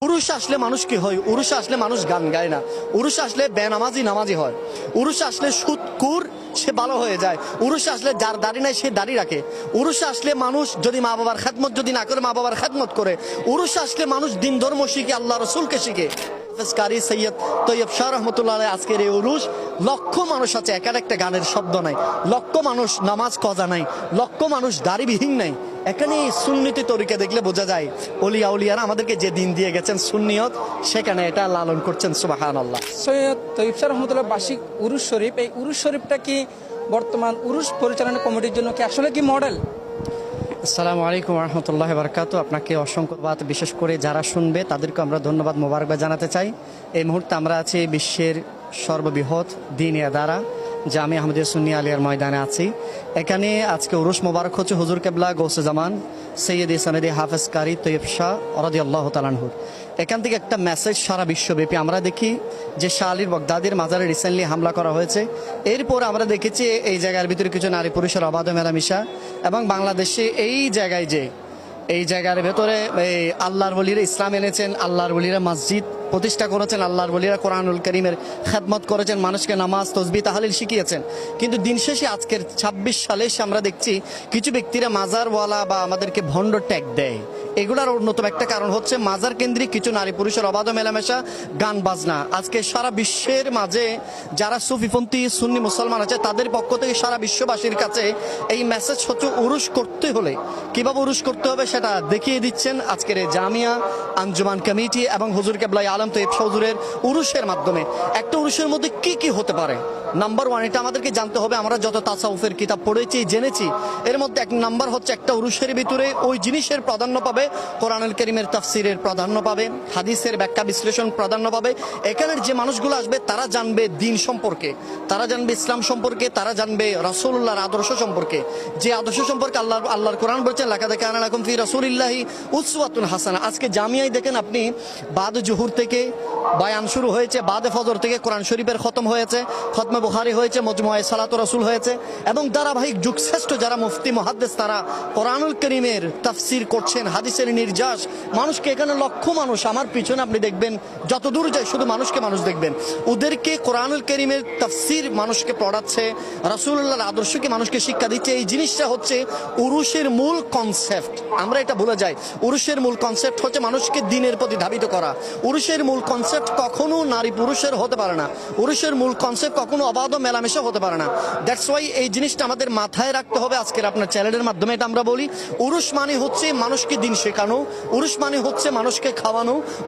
উরুষ আসলে মানুষ কি হয়? উরুষ আসলে মানুষ গান গায় না। উরুষ আসলে বেনামাজি নামাজি হয়। উরুষ আসলে সুদকুর সে ভালো হয়ে যায়। উরুষ আসলে যার দাড়ি নাই সে দাড়ি রাখে। উরুষ আসলে মানুষ যদি মা বাবার খেদমত যদি না করে মা বাবার খেদমত করে। উরুষ আসলে মানুষ দিন ধর্ম শিখে, আল্লাহ রসুলকে শিখে। কারি সৈয়দ তৈয়ব শাহ রহমতুল্লাহ আজকের এই উরুষ, লক্ষ মানুষ আছে, এক একটা গানের শব্দ নাই, লক্ষ মানুষ নামাজ কজা নাই, লক্ষ মানুষ দাড়িবিহীন নাই। এখানে সুন্নতি তরিকা দেখলে বোঝা যায় ওলিয়া উলিয়ারা আমাদেরকে যে দিন দিয়ে গেছেন সুন্নিয়ত, সেখানে এটা লালন করছেন। সুবহানাল্লাহ। সৈয়দ তৈয়ব শাহ রহমতুল্লাহ বার্ষিক উরুস শরীফ, এই উরুস শরীফটা কি বর্তমান উরুস পরিচালনা কমিটির জন্য কি আসলে কি মডেল? আসসালামু আলাইকুম রহমতুল্লাহ বারকাত। আপনাকে অসংখ্য ধন্যবাদ, বিশেষ করে যারা শুনবে তাদেরকে আমরা ধন্যবাদ মোবারকবাদ জানাতে চাই। এই মুহূর্তে আমরা আছি বিশ্বের সর্ববৃহৎ দ্বীনি আদারা জামিয়া আহমদিয়া সুন্নিয়া আলিয়ার ময়দানে আছি। এখানে আজকে উরুস মোবারক হচ্ছে হুজুর কেবলা গৌসে জামান সৈয়দ সনদি হাফেজ কারি তৈয়ব শাহ রাদিয়াল্লাহু তাআলা আনহু। এখান থেকে একটা মেসেজ সারা বিশ্বব্যাপী আমরা দেখি যে শাহ আলীর বগদাদির মাজারে রিসেন্টলি হামলা করা হয়েছে। এরপর আমরা দেখেছি এই জায়গার ভিতরে কিছু নারী পুরুষের অবাধ মেলামেশা, এবং বাংলাদেশে এই জায়গায় যে এই জায়গার ভেতরে এই আল্লাহর ওলিরা ইসলাম এনেছেন, আল্লাহর ওলিরা মসজিদ প্রতিষ্ঠা করেছেন, আল্লাহর ওলিরা কোরআনুল করিমের খেদমত করেছেন, মানুষকে নামাজ তসবিহ তাহলিল শিখিয়েছেন। কিন্তু দিন শেষে আজকের 26 সালে আমরা দেখছি কিছু ব্যক্তিরা মাজারওয়ালা বা আমাদেরকে ভণ্ড ট্যাগ দেয়। এগুলার অন্যতম একটা কারণ হচ্ছে মাজার কেন্দ্রিক কিছু নারী পুরুষের অবাধ মেলামেশা, গান বাজনা। আজকে সারা বিশ্বের মাঝে যারা সুফিপন্থী সুন্নি মুসলমান আছে তাদের পক্ষ থেকে সারা বিশ্ববাসীর কাছে এই মেসেজ হচ্ছে উরুস করতে হলে কিভাবে উরুস করতে হবে সেটা দেখিয়ে দিচ্ছেন আজকের এই জামিয়া আঞ্জুমান কমিটি এবং হুজুর কেবলাই আলম তৈয়ব শাহ হুজুরের উরুসের মাধ্যমে। একটা উরুসের মধ্যে কি কি হতে পারে? নাম্বার ওয়ান, এটা আমাদেরকে জানতে হবে। আমরা যত তাসাউফের কিতাব পড়েছি জেনেছি, এর মধ্যে এক নাম্বার হচ্ছে একটা উরুসের ভিতরে ওই জিনিসের প্রাধান্য পাবে, কোরআনুল কারীমের তাফসীরের প্রাধান্য পাবে, হাদিসের ব্যাখ্যা বিশ্লেষণ প্রাধান্য পাবে। এখানের যে মানুষগুলো আসবে তারা জানবে দিন সম্পর্কে, তারা জানবে ইসলাম সম্পর্কে, তারা জানবে রাসূলুল্লাহর আদর্শ সম্পর্কে, যে আদর্শ সম্পর্কে আল্লাহর কোরআন বলছেন লাকাদ কানা লাকুম ফি রাসূলিল্লাহি উসওয়াতুন হাসানাহ। আজকে জামিয়ায় দেখেন আপনি বাদ জুহুর থেকে বয়ান শুরু হয়েছে, বাদে ফজর থেকে কোরআন শরীফের খতম হয়েছে, খতমে বুখারী হয়েছে, মজমুআয়ে সালাত রাসূল হয়েছে, এবং ধারাবাহিক যুগশ্রেষ্ঠ যারা মুফতি মুহাদ্দিস তারা কোরআনুল কারীমের তাফসীর করছেন, হাদিসের নির্যাস। মানুষকে এখানে লক্ষ মানুষ আমার পিছনে আপনি দেখবেন, যত দূর যায় শুধু মানুষকে মানুষ দেখবেন, ওদেরকে কোরআনুল কারীমের তাফসীর মানুষকে পড়াচ্ছে, রাসূলুল্লাহর আদর্শকে মানুষকে শিক্ষা দিচ্ছে। এই জিনিসটা হচ্ছে উরুসের মূল কনসেপ্ট। আমরা এটা ভুলে যাই। উরুসের মূল কনসেপ্ট হচ্ছে মানুষকে দ্বীনের প্রতি ধাবিত করা। উরুসের মূল কনসেপ্ট কখনো নারী পুরুষের হতে পারে না। উরুসের মূল কনসেপ্ট কখনো অবাধ মেলামেশা হতে পারে না। দ্যাটস ওয়াই এই জিনিসটা আমাদের মাথায় রাখতে হবে। আজকের আপনার চ্যানেলের মাধ্যমে এটা আমরা বলি, উরুস মানে হচ্ছে মানুষকে দিন শেখানো, উরুস মানে হচ্ছে মানুষকে খাওয়ানো।